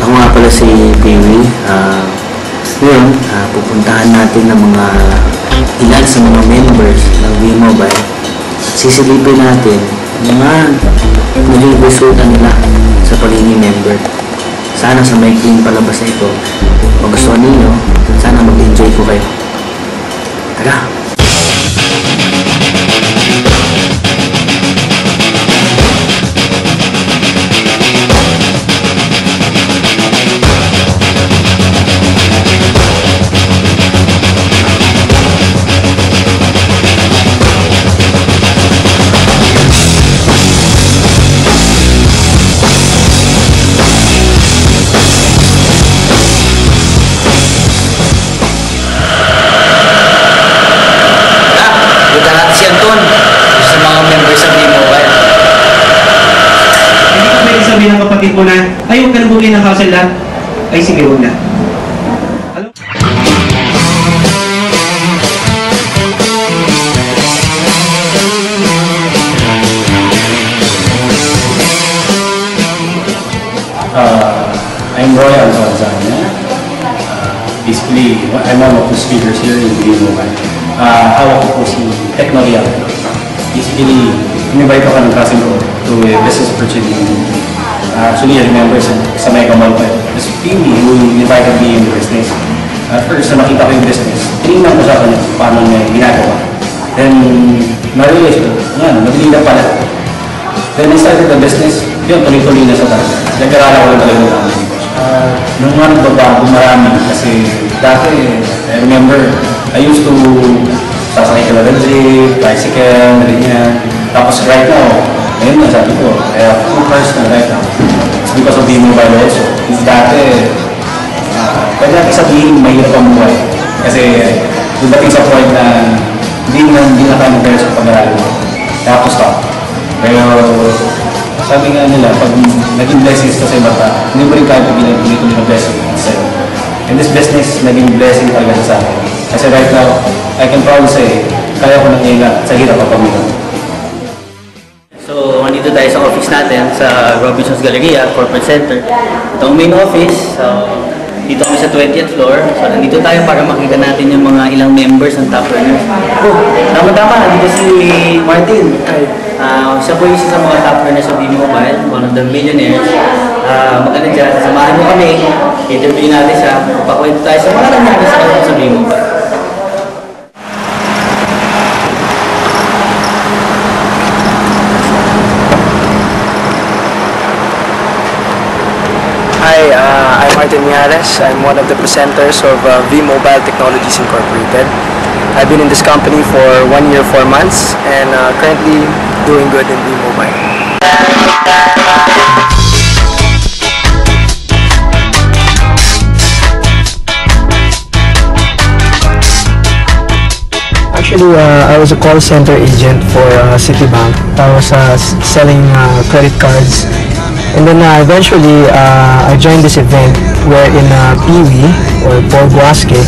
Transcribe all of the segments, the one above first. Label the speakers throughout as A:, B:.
A: Ako nga pala si Peewee. Ngayon, pupuntahan natin ng mga ilan sa mga members ng V-Mobile at sisilipin natin mga naging resulta nila sa pagiging member. Sana sa maikling palabas na ito, magustuhan ninyo, sana mag-enjoy po kayo. Tara!
B: Ng kapatid mo na, ay huwag ka nang bumili ng house and lot. Ay sige, huwag na. Hello?
C: I'm Royal Gonzaga. Basically, I'm one of the speakers here in V-Mobile. Hawak ko po si Technoria. Basically, in-invite ako ng cousin ko to a business opportunity. Actually, I remember sa Mega Mall pa yun. Kasi Peewee, who invited me in the business. First, na nakita ko yung business, tinignan ko sa kanya paano niya ginagawa. Then, na-realize ko, yan, naglinda pala. Then, I started the business, yun, tuloy-tuloy na sa talaga. Nag-arala ko lang talaga ng dami. Nung nga nagbabago marami, kasi dati, I remember, I used to sasakay ka lang jeep, bicycle, ganyan. Tapos right now, ngayon na sabi ko, I have 2 cars na right now. It's because of V-Mobile also. It's dati, pwede natin sabihin mahirap ang buhay. Kasi dumating sa point na hindi na tayo mag-pera sa pag-aaral mo. Tapos ka. Pero sabi nga nila, pag naging blessings ka sa iba ka, hindi mo rin kaya pag-tuloy ng blessing sa'yo. And this business, naging blessing talaga sa akin. Kasi right now, I can proudly say, kaya ko nang iingat sa hirap at pamilya.
A: So, nandito tayo sa office natin sa Robinson's Galleria, Corporate Center. Ito ang main office. So, dito kami sa 20th floor. So, nandito tayo para makita natin yung mga ilang members ng top earners. Tama-tama, nandito si Martin. Siya po yung isa sa mga top earners sa V-Mobile, one of the millionaires. Maganda dyan, samahan mo kami. Interview natin siya. Pakwento tayo sa mga nangyari sa V-Mobile.
D: Hi, I'm Martin Miares. I'm one of the presenters of V-Mobile Technologies Incorporated. I've been in this company for 1 year, 4 months, and currently doing good in V-Mobile. Actually, I was a call center agent for Citibank. I was selling credit cards. And then eventually, I joined this event wherein Peewee, or Paul Buasque,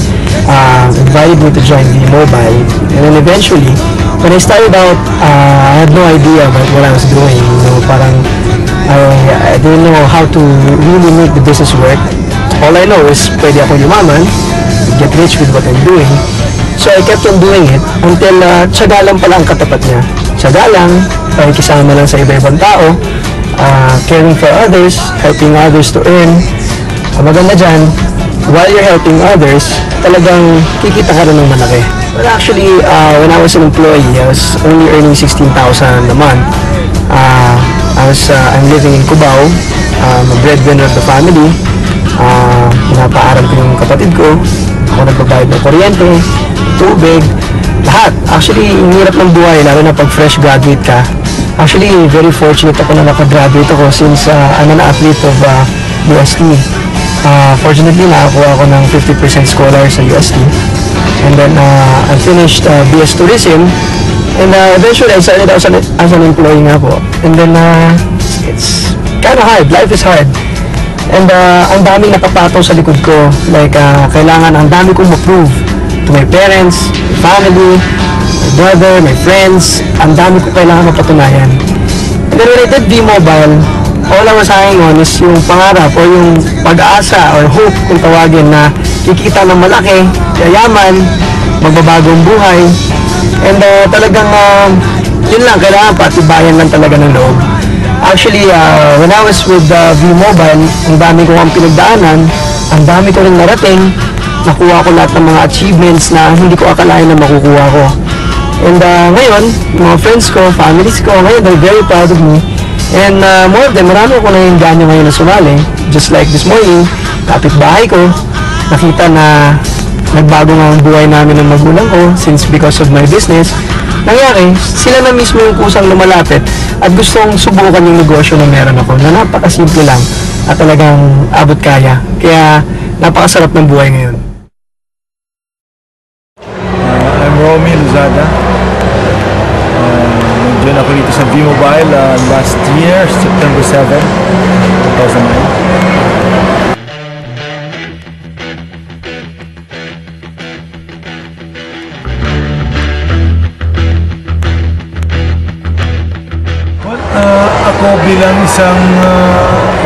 D: invited me to join V-Mobile. And then eventually, when I started out, I had no idea about what I was doing. You know, parang I didn't know how to really make the business work. All I know is pwede ako yumaman, get rich with what I'm doing. So I kept on doing it until tiyaga lang pala ang katapat niya. Tiyaga lang, pakikisama lang sa iba-ibang tao. Caring for others, helping others to earn. Maganda dyan, while you're helping others, talagang kikita ka rin ng malaki. But actually, when I was an employee, I was only earning 16,000 a month. I'm living in Cubao. I'm a breadwinner of the family. Pinapaaral ko yung kapatid ko. Ako nagbabayad ng kuryente, tubig, lahat. Actually, yung hirap ng buhay, lalo na pag fresh graduate ka. Actually, very fortunate ako na nakagraduate ako since I'm an athlete of UST. Fortunately, nakakuha ako ng 50% scholar sa UST. And then, I finished BS Tourism. And eventually, I started out as an employee nga po. And then, it's kind of hard. Life is hard. And ang daming nakapataw sa likod ko. Like, kailangan, ang dami kong ma-prove to my parents, my family, my brother, my friends. Ang dami ko kailangan mapatunayan. And then when I did V-Mobile, all ang masahin nun is yung pangarap o yung pag-asa or hope kung tawagin na kikita ng malaki, yayaman, magbabagong buhay. And talagang yun lang, kailangan patibayan lang talaga ng loob. Actually, when I was with V-Mobile, ang dami ko ang pinagdaanan, ang dami ko rin narating, nakuha ko lahat ng mga achievements na hindi ko akalain na makukuha ko. And ngayon, mga friends ko, families ko, ngayon, they're very proud of me. And more of them, marami ko na yung ganyo ngayon na sumali. Just like this morning, kapitbahay ko, nakita na nagbago nga ang buhay namin ng magulang ko since because of my business. Nangyari, sila na mismo yung kusang lumalapit at gustong subukan yung negosyo na meron ako na napakasimple lang at talagang abot kaya. Kaya napakasarap ng buhay ngayon.
E: I'm Romy Luzada. Nag-join ako dito sa V-Mobile last year, September 7, 2009. Ako bilang isang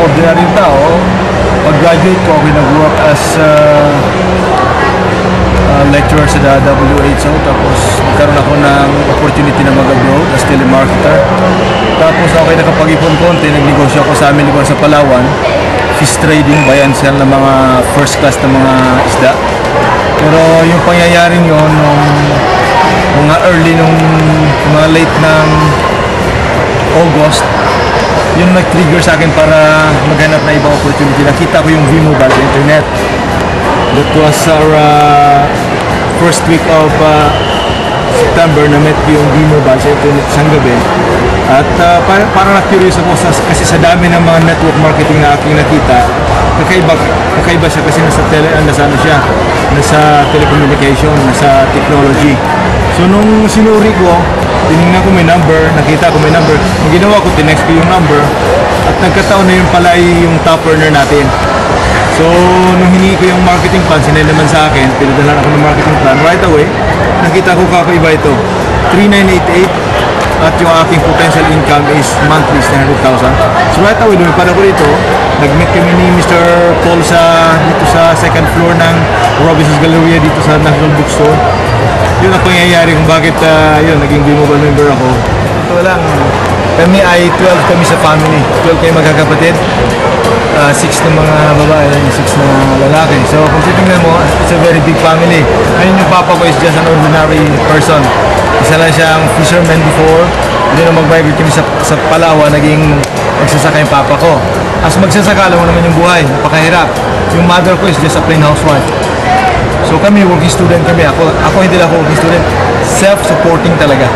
E: ordinary tao, pag-graduate ko, ako nag-work as lecturer sa WHO, tapos nagkaroon ako ng opportunity na mag-abroad as telemarketer. Tapos ako ay nakapag-ipon konti, nagnegosyo ako sa amin sa Palawan, fish trading, buy and sell ng mga first class na mga isda. Pero yung pangyayaring yun, mga early, mga late ng August, yun nag-trigger sa akin para maghanap na ibang opportunity. Nakita ko yung V-Mobile sa internet. That was our first week of September na met ko yung V-Mobile sa internet isang gabi. At parang na-curious ako kasi sa dami ng mga network marketing na aking nakita, kakaiba siya kasi nasa telecommunication, nasa technology. So nung sinuri ko, tinignan ko may number, nakita ko may number. Ang ginawa ko, tinext ko yung number at nagkataon na yun pala yung top earner natin. So nung hiningi ko yung marketing plan, sinend naman sa akin, pinadalan ako ng marketing plan. Right away, nakita ko kakaiba ito. 3,988 at yung aking potential income is monthly 900,000. So right away, lumipad ako dito. Nag-meet kami ni Mr. Paul dito sa second floor ng Robinson's Galleria dito sa National Bookstore. Yun ang pangyayari kung bakit naging V-Mobile member ako. Ito lang, kami ay 12 kami sa family. 12 kayo magkakapatid. 6 na mga babae, 6 na lalaki. So kung titingnan mo, it's a very big family. Ngayon yung papa ko is just an ordinary person. Isa lang siyang fisherman before. Hindi na mag-migrate kami sa Palawan, naging magsasaka yung papa ko. As magsasaka, alam mo naman yung buhay, napakahirap. Yung mother ko is just a plain housewife. So kami, working student kami. Ako hindi lang ako working student. Self-supporting talaga.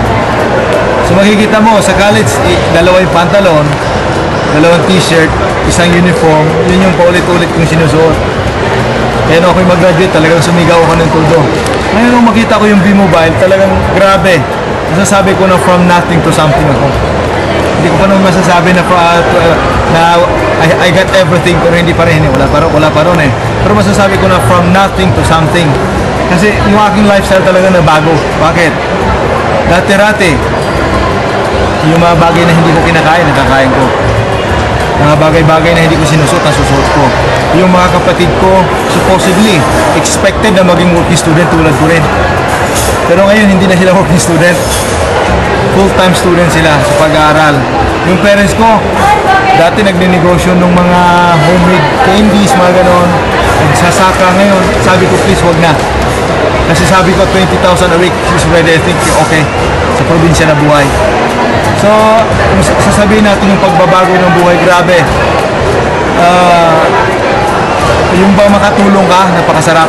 E: So makikita mo, sa college, dalawa yung pantalon, dalawang t-shirt, isang uniform, yun yung paulit-ulit kong sinusuot. Kaya nung ako'y mag-graduate, talagang sumigaw ako ng todo. Ngayon nung makita ko yung V-Mobile, talagang grabe. Masasabi ko na from nothing to something ako. Hindi ko pa naman masasabi na I got everything, pero hindi pa rin. Wala pa rin eh. Pero masasabi ko na from nothing to something. Kasi yung aking lifestyle talaga na bago. Bakit? Dati-rati, yung mga bagay na hindi ko kinakain, nakakain ko. Mga bagay-bagay na hindi ko sinusot, nasusuot ko. Yung mga kapatid ko, supposedly, expected na maging working student tulad ko rin. Pero ngayon, hindi na sila working student. Full-time student sila sa pag-aaral. Yung parents ko, dati nagninegosyo ng mga homemade candies, mga ganon. Nagsasaka ngayon. Sabi ko, please, wag na. Kasi sabi ko, 20,000 a week is already, I think, okay. Sa probinsya na buhay. So, sasabihin natin yung pagbabago ng buhay, grabe. Yung bang makatulong ka, napakasarap.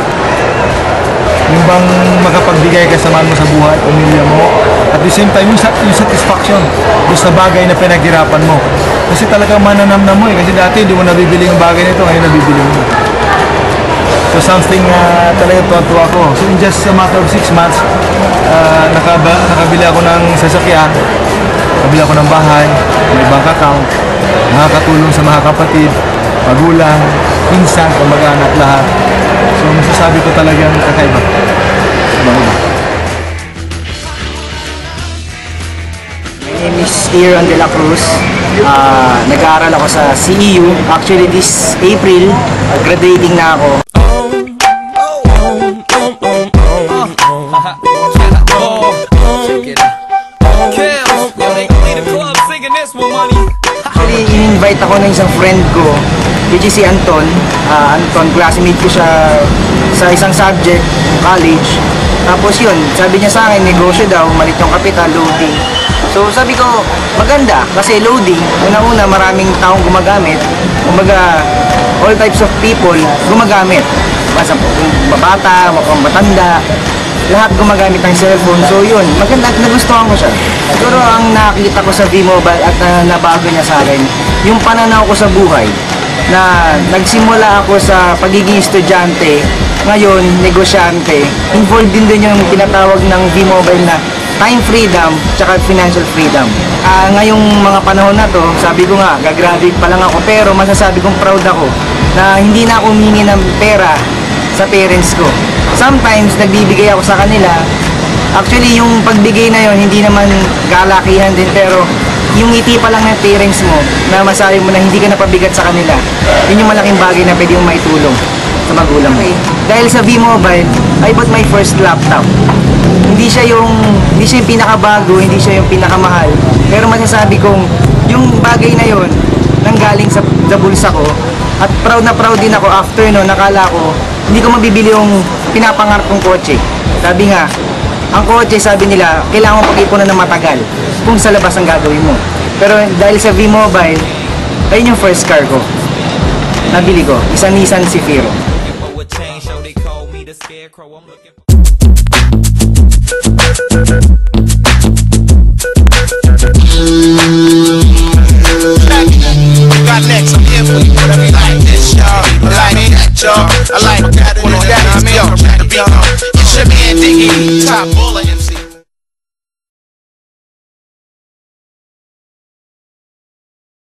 E: Yung bang makapagbigay ka sa man mo sa buhay, pamilya mo. At the same time, yung satisfaction doon sa bagay na pinaghirapan mo. Kasi talagang mananamnam mo eh. Kasi dati hindi mo nabibili yung bagay nito, ngayon nabibili mo. So something talagang tuwa ako. So in just a matter of 6 months, nakabili ako ng sasakyan, nakabili ako ng bahay, may bank account, nakakatulong sa mga kapatid, magulang, pinsan, kamag-anak, lahat. So masasabi ko talagang kakaiba.
F: My name is Aaron De La Cruz. Nag-aaral ako sa CEU. Actually, this April, graduating na ako. Actually, in-invite ako ng isang friend ko, which is si Anton. Anton, classmate ko siya sa isang subject, college. Tapos yun, sabi niya sa akin, negosyo daw, malit yung kapital, loading. So sabi ko, maganda, kasi loading, una-una maraming taong gumagamit. Kumbaga, all types of people gumagamit. Basta kung babata, kung matanda, lahat gumagamit ng cellphone. So yun, maganda, nagustuhan ko siya. Siguro ang nakita ko sa V-Mobile at nabago niya sa akin, yung pananaw ko sa buhay, na nagsimula ako sa pagiging estudyante, ngayon, negosyante. Involved din yung tinatawag ng V-Mobile na time freedom tsaka financial freedom. Ngayong mga panahon na to, sabi ko nga, gagraduate pa lang ako, pero masasabi kong proud ako na hindi na ako humingi ng pera sa parents ko. Sometimes, nagbibigay ako sa kanila. Actually, yung pagbigay na yon hindi naman kalakihan din, pero yung ngiti pa lang ng parents mo na masabi mo na hindi ka napabigat sa kanila, yun yung malaking bagay na pwede mong maitulong sa magulang mo. Dahil sa V-Mobile, I bought my first laptop. Hindi siya yung pinakabago, hindi siya yung pinakamahal, pero masasabi kong yung bagay na yon nanggaling sa bulsa ko, at proud na proud din ako after no, nakala ko hindi ko mabibili yung pinapangarap kong kotse. Sabi nga, ang kotse, sabi nila, kailangan mo pag-ipunan ng matagal kung sa labas ang gagawin mo. Pero dahil sa V-Mobile, ayun yung first car ko. Nabili ko, isang Nissan Zephyro.
G: Got next, I'm here for you, whatever you like this, y'all. I like that, y'all. I like that, you know, that, yo, check the beat, it's your man, Diggy, top baller in